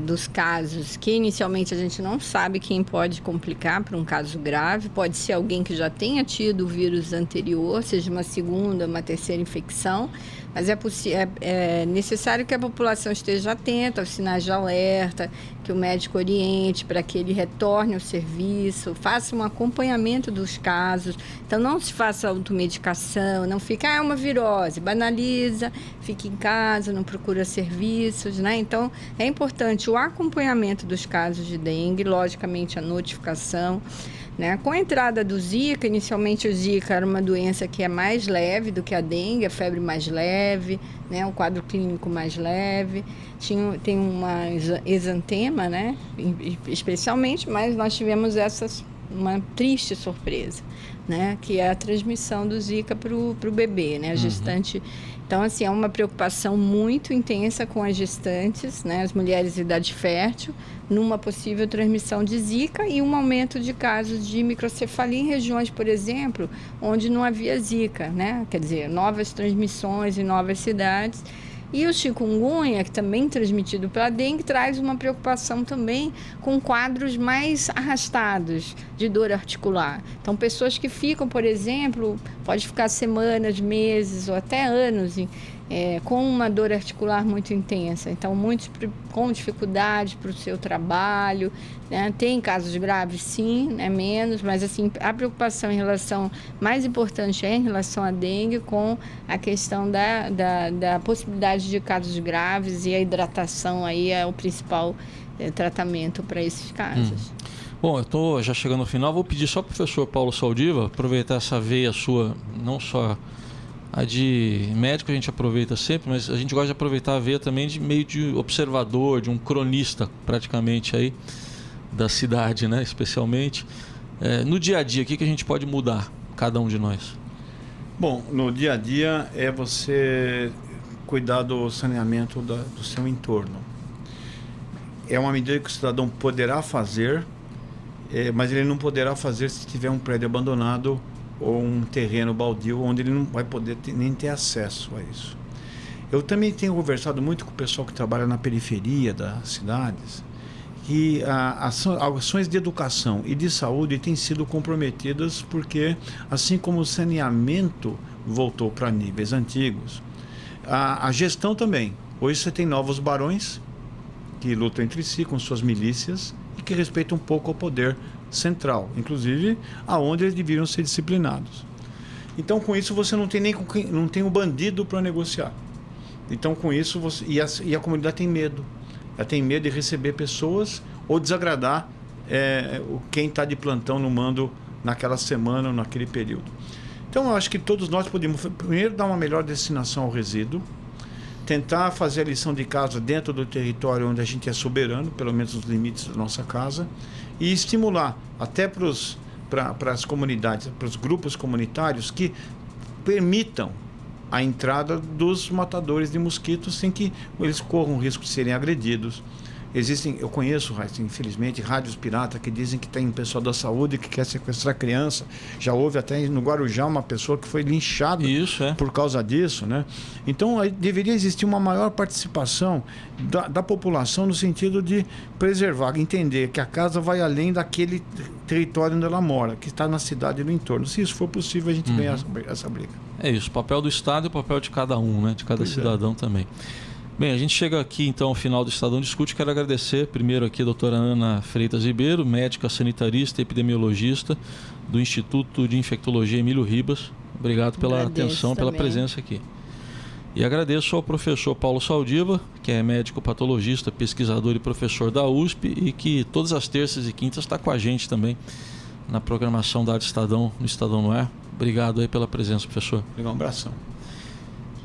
dos casos que inicialmente a gente não sabe quem pode complicar para um caso grave, pode ser alguém que já tenha tido o vírus anterior, seja uma segunda, uma terceira infecção, mas é necessário que a população esteja atenta aos sinais de alerta, que o médico oriente para que ele retorne ao serviço, faça um acompanhamento dos casos. Então, não se faça automedicação, não fica, é uma virose, banaliza, fica em casa, não procura serviços, né? Então, é importante o acompanhamento dos casos de dengue, logicamente a notificação, né? Com a entrada do Zika, inicialmente o Zika era uma doença que é mais leve do que a dengue, a febre mais leve, né? Um quadro clínico mais leve, tem uma exantema, né? Especialmente, mas nós tivemos uma triste surpresa, né? Que é a transmissão do Zika para o bebê, né? A gestante. Então, assim, é uma preocupação muito intensa com as gestantes, né? As mulheres de idade fértil, numa possível transmissão de Zika e um aumento de casos de microcefalia em regiões, por exemplo, onde não havia Zika, né? Quer dizer, novas transmissões em novas cidades. E o chikungunya, que também é transmitido pela dengue, traz uma preocupação também com quadros mais arrastados de dor articular. Então, pessoas que ficam, por exemplo, pode ficar semanas, meses ou até anos com uma dor articular muito intensa. Então, muitos com dificuldade para o seu trabalho, né? Tem casos graves, sim, né? Menos, mas assim, a preocupação em relação, mais importante é em relação à dengue, com a questão da possibilidade de casos graves, e a hidratação aí é o principal tratamento para esses casos. Bom, eu estou já chegando ao final, vou pedir só para o professor Paulo Saldiva aproveitar essa veia sua, não só a de médico a gente aproveita sempre, mas a gente gosta de aproveitar a veia também de meio de observador, de um cronista praticamente aí da cidade, né? Especialmente. No dia a dia, o que a gente pode mudar, cada um de nós? Bom, no dia a dia é você cuidar do saneamento do seu entorno. é uma medida que o cidadão poderá fazer, mas ele não poderá fazer se tiver um prédio abandonado ou um terreno baldio onde ele não vai poder nem ter acesso a isso. Eu também tenho conversado muito com o pessoal que trabalha na periferia das cidades, que ações de educação e de saúde têm sido comprometidas porque, assim como o saneamento voltou para níveis antigos, a gestão também. Hoje você tem novos barões que lutam entre si com suas milícias e que respeitam um pouco o poder central, inclusive aonde eles deveriam ser disciplinados. Então, com isso, você não tem o bandido para negociar. Então, com isso, e a comunidade tem medo. Ela tem medo de receber pessoas ou desagradar quem está de plantão no mando naquela semana ou naquele período. Então, eu acho que todos nós podemos, primeiro, dar uma melhor destinação ao resíduo, tentar fazer a lição de casa dentro do território onde a gente é soberano, pelo menos nos limites da nossa casa, e estimular até para as comunidades, para os grupos comunitários que permitam a entrada dos matadores de mosquitos sem que eles corram o risco de serem agredidos. Eu conheço, infelizmente, rádios pirata que dizem que tem pessoal da saúde que quer sequestrar criança. Já houve até no Guarujá uma pessoa que foi linchada por causa disso, né? Então, deveria existir uma maior participação da população no sentido de preservar, entender que a casa vai além daquele território onde ela mora, que está na cidade e no entorno. Se isso for possível, a gente ganhar essa briga. É isso, o papel do Estado e o papel de cada um, né? De cada cidadão também. Bem, a gente chega aqui então ao final do Estadão Discute. Quero agradecer primeiro aqui a doutora Ana Freitas Ribeiro, médica sanitarista e epidemiologista do Instituto de Infectologia Emílio Ribas. Obrigado pela atenção, pela presença aqui. E agradeço ao professor Paulo Saldiva, que é médico patologista, pesquisador e professor da USP e que todas as terças e quintas está com a gente também na programação da Rádio Estadão, no Estadão no Ar. Obrigado aí pela presença, professor. Um abração.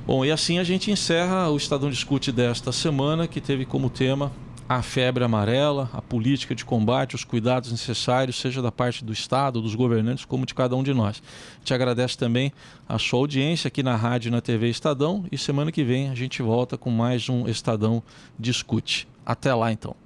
Bom, e assim a gente encerra o Estadão Discute desta semana, que teve como tema a febre amarela, a política de combate, os cuidados necessários, seja da parte do Estado, dos governantes, como de cada um de nós. Te agradeço também a sua audiência aqui na rádio e na TV Estadão, e semana que vem a gente volta com mais um Estadão Discute. Até lá, então.